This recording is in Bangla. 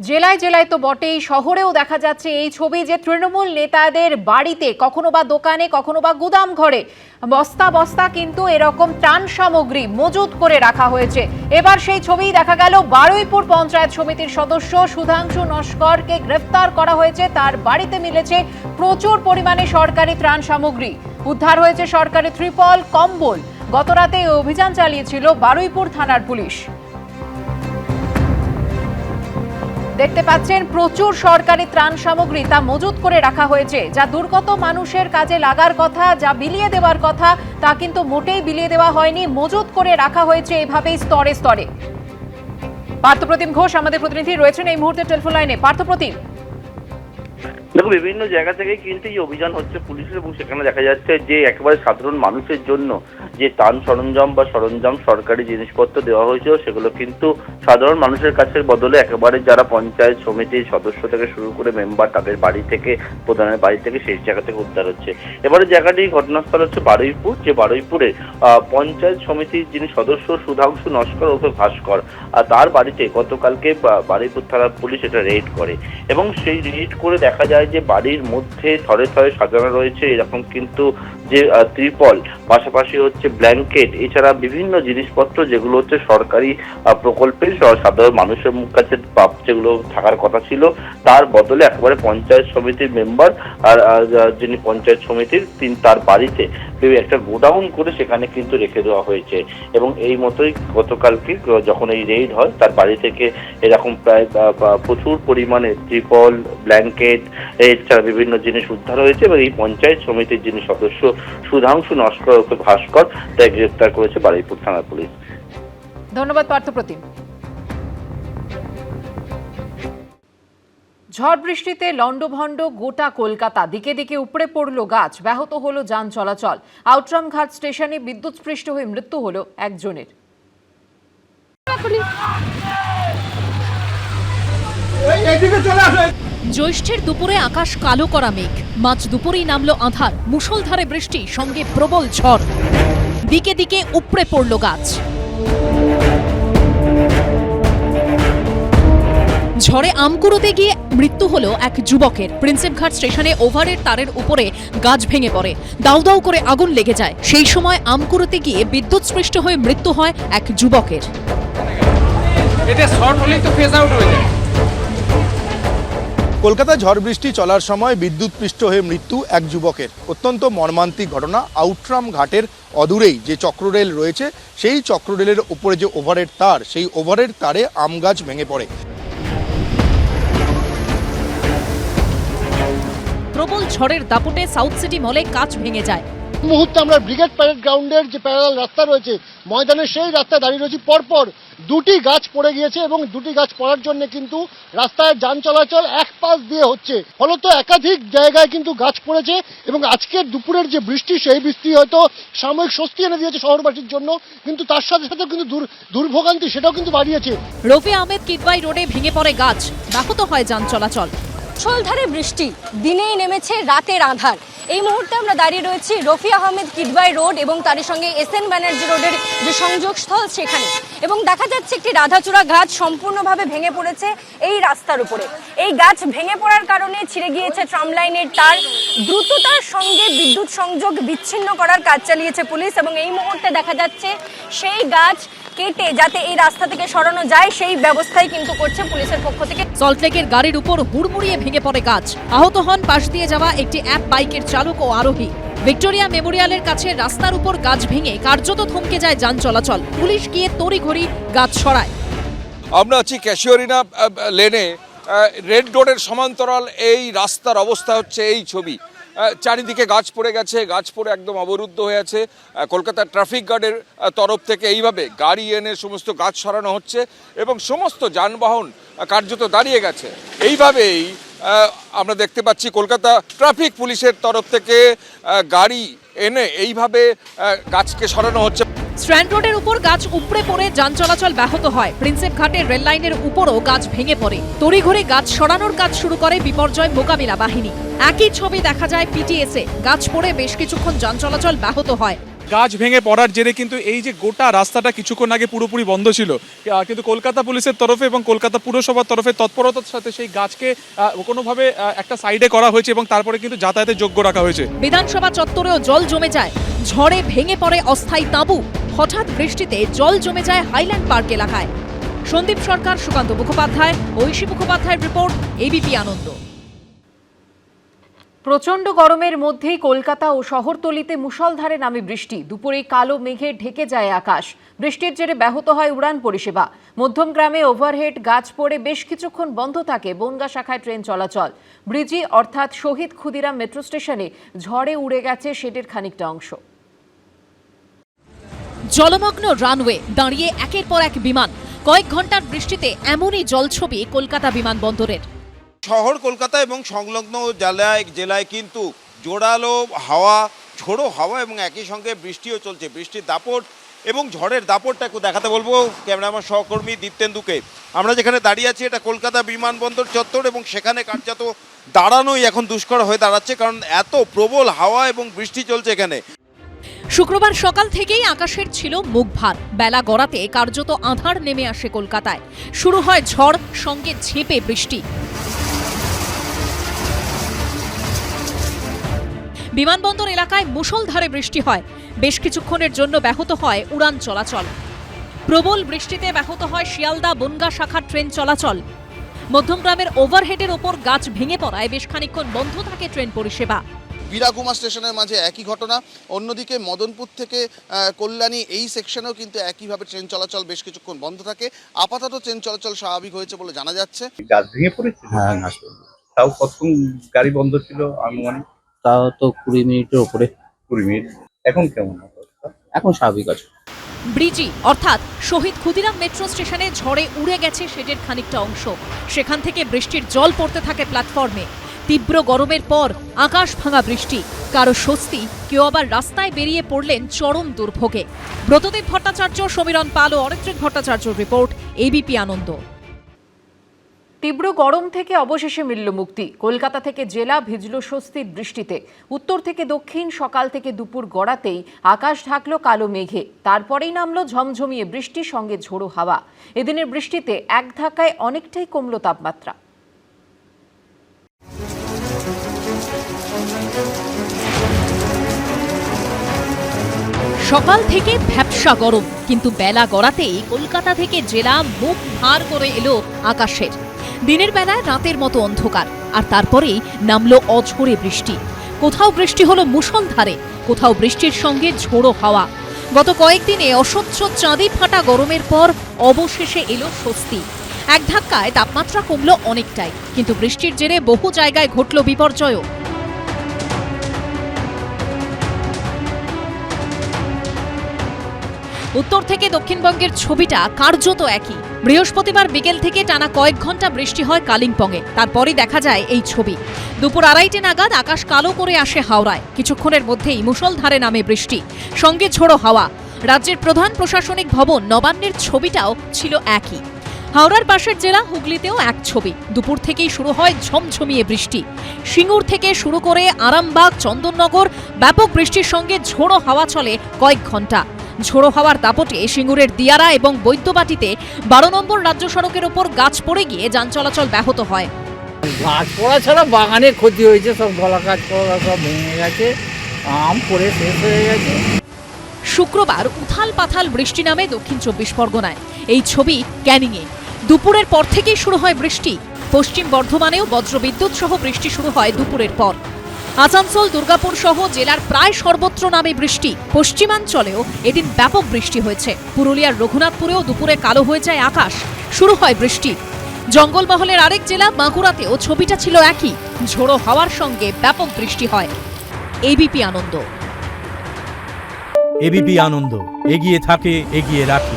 জেলায় জেলায় তো বটেই, শহরেও দেখা যাচ্ছে এই ছবি যে তৃণমূল নেতাদের বাড়িতে, কখনো বা দোকানে, কখনো বা গুদাম ঘরে বস্তা বস্তা কিন্তু এরকম ত্রাণ সামগ্রী মজুত করে রাখা হয়েছে। এবার সেই ছবি দেখা গেল বারুইপুর পঞ্চায়েত সমিতির সদস্য সুধাংশু নস্করকে গ্রেফতার করা হয়েছে। তার বাড়িতে মিলেছে প্রচুর পরিমাণে সরকারি ত্রাণ সামগ্রী। উদ্ধার হয়েছে সরকারি ত্রিপল, কম্বল। গতরাতে এই অভিযান চালিয়েছিল বারুইপুর থানার পুলিশ। দেখতে পাচ্ছেন প্রচুর সরকারি ত্রাণ সামগ্রী তা মজুত করে রাখা হয়েছে। যা দুর্গত মানুষের কাজে লাগার কথা, যা বিলিয়ে দেওয়ার কথা, তা কিন্তু মোটেই বিলিয়ে দেওয়া হয়নি, মজুত করে রাখা হয়েছে এভাবেই স্তরে স্তরে। পার্থপ্রতিম ঘোষ আমাদের প্রতিনিধি রয়েছেন এই মুহূর্তে টেলিফোন লাইনে। পার্থপ্রতিম, দেখো, বিভিন্ন জায়গা থেকে কিন্তু এই অভিযান হচ্ছে পুলিশের, এবং সেখানে দেখা যাচ্ছে যে একেবারে সাধারণ মানুষের জন্য যে ত্রাণ সরঞ্জাম সরকারি জিনিসপত্র দেওয়া হয়েছিল, সেগুলো কিন্তু সাধারণ মানুষের কাছে বদলে একেবারে যারা পঞ্চায়েত সমিতির সদস্য থেকে শুরু করে মেম্বার, তাদের বাড়ি থেকে, প্রধানের বাড়ি থেকে, সেই জায়গা থেকে উদ্ধার হচ্ছে। এবারে জায়গাটি ঘটনাস্থল হচ্ছে বারুইপুর, যে বারুইপুরে পঞ্চায়েত সমিতির যিনি সদস্য সুধাংশু নস্কর ওরফে ভাস্কর, তার বাড়িতে গতকালকে বারুইপুর থানার পুলিশ এটা রেড করে, এবং সেই রেড করে দেখা যায় যে বাড়ির মধ্যে থরে থরে সাজানো রয়েছে এরকম কিন্তু যে ত্রিপল, পাশাপাশি হচ্ছে ব্ল্যাঙ্কেট, এছাড়া বিভিন্ন জিনিসপত্র যেগুলো হচ্ছে সরকারি প্রকল্পের সাধারণ মানুষের কাছে যেগুলো থাকার কথা ছিল, তার বদলে একেবারে পঞ্চায়েত সমিতির মেম্বার আর যিনি পঞ্চায়েত সমিতির তার বাড়িতে একটা গোডাউন করে সেখানে কিন্তু রেখে দেওয়া হয়েছে। এবং এই মতোই গতকালকে যখন এই রেইড হয়, তার বাড়ি থেকে এরকম প্রায় প্রচুর পরিমাণে ত্রিপল, ব্ল্যাঙ্কেট, এছাড়া বিভিন্ন জিনিস উদ্ধার হয়েছে, এবং এই পঞ্চায়েত সমিতির যিনি সদস্য সুধাংশু নস্কর ওরফে ভাস্কর, তাই গ্রেফতার করেছে বারুইপুর থানার পুলিশ। ধন্যবাদ পার্থপ্রতিম। ঝড় বৃষ্টিতে লন্ডভন্ড গোটা কলকাতা, দিকে দিকে উপড়ে পড়ল গাছ, ব্যাহত হলো যান চলাচল। আউটরাম ঘাট স্টেশনে বিদ্যুৎস্পৃষ্ট হয়ে মৃত্যু হলো একজনের। জ্যৈষ্ঠের দুপুরে আকাশ কালো করা মেঘ, মাঝ দুপুরেই নামলো আঁধার, মুষলধারে বৃষ্টি সঙ্গে প্রবল ঝড়, দিকে দিকে উপড়ে পড়ল গাছ। ঝড়ে আম কুড়োতে গিয়ে মৃত্যু হলো এক যুবকের। প্রিন্সেপঘাট স্টেশনে ওভারের তারের উপরে গাছ ভেঙে পড়ে, দাউ দাউ করে আগুন লেগে যায়। সেই সময় আম কুড়োতে গিয়ে বিদ্যুৎস্পৃষ্ট হয়ে মৃত্যু হয় এক যুবকের। কলকাতায় ঝড় বৃষ্টি চলার সময় বিদ্যুৎস্পৃষ্ট হয়ে মৃত্যু এক যুবকের। অত্যন্ত মর্মান্তিক ঘটনা। আউটরাম ঘাটের অদূরেই যে চক্ররেল রয়েছে, সেই চক্ররেলের উপরে যে ওভারের তার, সেই ওভারের তারে আম গাছ ভেঙে পড়ে। প্রবল ঝড়ের দাপটে সাউথ সিটি মলে কাঁচ ভেঙে যায়। মুহূর্তে আমরা ব্রিগেড প্যারেড গ্রাউন্ডের যে প্যারালাল রাস্তা রয়েছে ময়দানের, সেই রাস্তায় দাঁড়িয়ে রয়েছি। পরপর দুটি গাছ পড়ে গিয়েছে, এবং দুটি গাছ পড়ার জন্য কিন্তু রাস্তায় যান চলাচল এক পাশ দিয়ে হচ্ছে। ফলত একাধিক জায়গায় কিন্তু গাছ পড়েছে, এবং আজকের দুপুরের যে বৃষ্টি, সেই বৃষ্টি হয়তো সাময়িক স্বস্তি এনে দিয়েছে শহরবাসীর জন্য, কিন্তু তার সাথে সাথে কিন্তু দুর্ভোগান্তি সেটাও কিন্তু বাড়িয়েছে। রফি আহমেদ কিদওয়াই রোডে ভেঙে পড়ে গাছ, ব্যাহত হয় যান চলাচল। মুষলধারে বৃষ্টি, দিনেই নেমেছে রাতের আঁধার। এই মুহূর্তে আমরা দাঁড়িয়ে রয়েছি রফি আহমেদ কিদওয়াই রোড এবং তার সঙ্গে এসএন ব্যানার্জি রোডের যে সংযোগস্থল সেখানে, এবং দেখা যাচ্ছে একটি রাধাচূড়া গাছ সম্পূর্ণভাবে ভেঙে পড়েছে এই রাস্তার উপরে। এই গাছ ভেঙে পড়ার কারণে ছিঁড়ে গিয়েছে ট্রাম লাইনের তার। দ্রুততার সঙ্গে বিদ্যুৎ সংযোগ বিচ্ছিন্ন করার কাজ চালিয়েছে পুলিশ, এবং এই মুহূর্তে দেখা যাচ্ছে সেই গাছ কেটে যাতে এই রাস্তা থেকে সরানো যায়, সেই ব্যবস্থাই কিন্তু করছে পুলিশের পক্ষ থেকে। সল্টলেকের গাড়ির উপর হুড়মুড়িয়ে ভেঙে পড়ে গাছ, আহত হন পাশ দিয়ে যাওয়া একটি অ্যাপ বাইকের চালক ও আরোহী। ভিক্টোরিয়া মেমোরিয়ালের কাছে রাস্তার উপর গাছ ভেঙে কার্যত থমকে যায় যান চলাচল। পুলিশ গিয়ে তড়িঘড়ি গাছ সরায়। আমরা আছি ক্যাশিওরিনা লেনে, রেড রোডের সমান্তরাল এই রাস্তার অবস্থা হচ্ছে এই ছবি। চারিদিকে গাছ পড়ে গেছে, গাছ পড়ে একদম অবরুদ্ধ হয়ে আছে। কলকাতা ট্রাফিক গার্ডের তরফ থেকে এইভাবে গাড়ি এনে সমস্ত গাছ সরানো হচ্ছে, এবং সমস্ত যানবাহন কার্যত দাঁড়িয়ে গেছে। এইভাবেই আমরা দেখতে পাচ্ছি কলকাতা ট্রাফিক পুলিশের তরফ থেকে গাড়ি এনে এইভাবে গাছকে সরানো হচ্ছে। স্ট্র্যান্ড রোডের উপর গাছ উপড়ে পড়ে যান চলাচল ব্যাহত হয়। প্রিন্সেপ ঘাটের রেল লাইনের উপরও গাছ ভেঙে পড়ে। তড়িঘড়ি গাছ সরানোর কাজ শুরু করে বিপর্যয় মোকাবিলা বাহিনী। একই ছবি দেখা যায় পিটিএসে, গাছ পড়ে বেশ কিছুক্ষণ যান চলাচল ব্যাহত হয়। গাছ ভেঙে পড়ার জেরে কিন্তু এই যে গোটা রাস্তাটা কিছুক্ষণ আগে পুরোপুরি বন্ধ ছিল, কিন্তু কলকাতা পুলিশের তরফে এবং কলকাতা পুরসভার তরফে তৎপরতার সাথে সেই গাছকে কোনোভাবে একটা সাইডে করা হয়েছে এবং তারপরে কিন্তু যাতায়াতের যোগ্য রাখা হয়েছে। বিধানসভা চত্বরেও জল জমে যায়, ঝড়ে ভেঙে পড়ে অস্থায়ী তাঁবু, হঠাৎ বৃষ্টিতে জল জমে যায় হাইল্যান্ড পার্ক এলাকায়। সন্দীপ সরকার, সুকান্ত মুখোপাধ্যায়, ঐশী মুখোপাধ্যায়ের রিপোর্ট, এবিপি আনন্দ। প্রচণ্ড গরমের মধ্যেই কলকাতা ও শহরতলিতে মুষলধারে নামে বৃষ্টি। দুপুরে কালো মেঘে ঢেকে যায় আকাশ। বৃষ্টির জেরে ব্যাহত হয় উড়ান পরিষেবা। মধ্যমগ্রামে ওভারহেড গাছ পড়ে বেশ কিছুক্ষণ বন্ধ থাকে বনগাঁ শাখায় ট্রেন চলাচল। ব্রিজি অর্থাৎ শহীদ ক্ষুদিরাম মেট্রো স্টেশনে ঝড়ে উড়ে গেছে শেডের খানিকটা অংশ। জলমগ্ন রানওয়ে, দাঁড়িয়ে একের পর এক বিমান। কয়েক ঘন্টার বৃষ্টিতে এমনই জলছবি কলকাতা বিমানবন্দরের। শহর কলকাতা এবং সংলগ্ন জেলায় কিন্তু জোরালো হাওয়া, ঝোড়ো হাওয়া এবং একই সঙ্গে বৃষ্টিও চলছে। বৃষ্টির দাপট এবং ঝড়ের দাপটটা একটু দেখাতে বলবো ক্যামেরাম্যান সহকর্মী দীপ্তেন্দুকে। আমরা যেখানে দাঁড়িয়ে আছি এটা কলকাতা বিমানবন্দর চত্বর এবং সেখানে কার্যত দাঁড়ানোই এখন দুষ্কর হয়ে দাঁড়াচ্ছে, কারণ এত প্রবল হাওয়া এবং বৃষ্টি চলছে এখানে। শুক্রবার সকাল থেকেই আকাশের ছিল মুখভার। বেলা গড়াতে কার্যত আঁধার নেমে আসে কলকাতায়। শুরু হয় ঝড়, সঙ্গে ঝেঁপে বৃষ্টি। বিমানবন্দর এলাকায় মুষলধারে বৃষ্টি হয়। বেশ কিছুক্ষণের জন্য ব্যাহত হয় উড়ান চলাচল। প্রবল বৃষ্টিতে ব্যাহত হয় শিয়ালদা বনগাঁ শাখার ট্রেন চলাচল। মধ্যমগ্রামের ওভারহেডের ওপর গাছ ভেঙে পড়ায় বেশ খানিকক্ষণ বন্ধ থাকে ট্রেন পরিষেবা। বীরাকুমা স্টেশনের মাঝে একই ঘটনা। অন্যদিকে মদনপুর থেকে কল্যাণী এই সেকশনেও কিন্তু একইভাবে ট্রেন চলাচল বেশ কিছুক্ষণ বন্ধ থাকে। আপাতত ট্রেন চলাচল স্বাভাবিক হয়েছে বলে জানা যাচ্ছে। গাছ ভেঙে পড়েছে? হ্যাঁ, তাও কতক্ষণ গাড়ি বন্ধ ছিল? আনুমানিক তাও তো 20 মিনিটের উপরে। 20 মিনিট। এখন কেমন? এখন স্বাভাবিক আছে। ব্রিজি অর্থাৎ শহীদ ক্ষুদিরাম মেট্রো স্টেশনে ঝড়ে উড়ে গেছে শেডের খানিকটা অংশ। সেখান থেকে বৃষ্টির জল পড়তে থাকে প্ল্যাটফর্মে। তীব্র গরমের পর আকাশ ভাঙা বৃষ্টি, কারো স্বস্তি, কেউ আবার রাস্তায় বেরিয়ে পড়লেন চরম দুর্ভোগে। ব্রতদেব ভট্টাচার্য, সমীরণ পাল ও অরিত্রিক ভট্টাচার্যর রিপোর্ট, এবিপি আনন্দ। তীব্র গরম থেকে অবশেষে মিলল মুক্তি। কলকাতা থেকে জেলা ভিজল স্বস্তির বৃষ্টিতে। উত্তর থেকে দক্ষিণ সকাল থেকে দুপুর গড়াতেই আকাশ ঢাকলো কালো মেঘে। তারপরেই নামলো ঝমঝমিয়ে বৃষ্টির সঙ্গে ঝোড়ো হাওয়া। এদিনের বৃষ্টিতে এক ধাক্কায় অনেকটাই কমল তাপমাত্রা। সকাল থেকে ভ্যাপসা গরম, কিন্তু বেলা গড়াতেই কলকাতা থেকে জেলা মুখ ভার করে এলো আকাশের। দিনের বেলায় রাতের মতো অন্ধকার, আর তারপরেই নামলো অঝোরে বৃষ্টি। কোথাও বৃষ্টি হলো মুষলধারে, কোথাও বৃষ্টির সঙ্গে ঝোড়ো হাওয়া। গত কয়েকদিনে অসহ্য চাঁদি ফাটা গরমের পর অবশেষে এলো স্বস্তি। এক ধাক্কায় তাপমাত্রা কমলো অনেকটাই, কিন্তু বৃষ্টির জেরে বহু জায়গায় ঘটল বিপর্যয়ও। উত্তর থেকে দক্ষিণবঙ্গের ছবিটা কার্যত একই। বৃহস্পতিবার বিকেল থেকে টানা কয়েক ঘন্টা বৃষ্টি হয় কালিম্পংয়ে। তারপরই দেখা যায় এই ছবি। দুপুর 2:30 নাগাদ আকাশ কালো করে আসে হাওড়ায়। কিছুক্ষণের মধ্যেই মুষলধারে নামে বৃষ্টি, সঙ্গে ঝোড়ো হাওয়া। রাজ্যের প্রধান প্রশাসনিক ভবন নবান্নের ছবিটাও ছিল একই। হাওড়ার পাশের জেলা হুগলিতেও এক ছবি। দুপুর থেকেই শুরু হয় ঝমঝমিয়ে বৃষ্টি। সিঙ্গুর থেকে শুরু করে আরামবাগ, চন্দননগর ব্যাপক বৃষ্টির সঙ্গে ঝোড়ো হাওয়া চলে কয়েক ঘন্টা। ঝোড়ো হাওয়ার দাপটে সিঙ্গুরের দিয়ারা এবং বৈদ্যবাটিতে 12 নম্বর রাজ্য সড়কের ওপর গাছ পড়ে গিয়ে যান চলাচল ব্যাহত হয়। গাছ পড়া ছাড়া বাগানে ক্ষতি হয়েছে, সব গলা গাছ পড়া সব ভেঙে গেছে, আম পড়ে শেষ হয়ে গেছে। শুক্রবার উথাল পাথাল বৃষ্টি নামে দক্ষিণ 24 পরগনায়। এই ছবি ক্যানিংয়ে। দুপুরের পর থেকেই শুরু হয় বৃষ্টি। পশ্চিম বর্ধমানেও বজ্রবিদ্যুৎ সহ বৃষ্টি শুরু হয় দুপুরের পর। আসানসোল, দুর্গাপুর সহ জেলার প্রায় সর্বত্র নামে বৃষ্টি। পশ্চিমাঞ্চলেও এদিন ব্যাপক বৃষ্টি হয়েছে। পুরুলিয়ার রঘুনাথপুরেও দুপুরে কালো হয়ে যায় আকাশ। শুরু হয় বৃষ্টি। জঙ্গলমহলের আরেক জেলা বাঁকুড়াতেও ছবিটা ছিল একই। ঝোড়ো হাওয়ার সঙ্গে ব্যাপক বৃষ্টি হয়। এবিপি আনন্দ। এবিপি আনন্দ, এগিয়ে থাকে, এগিয়ে রাখে।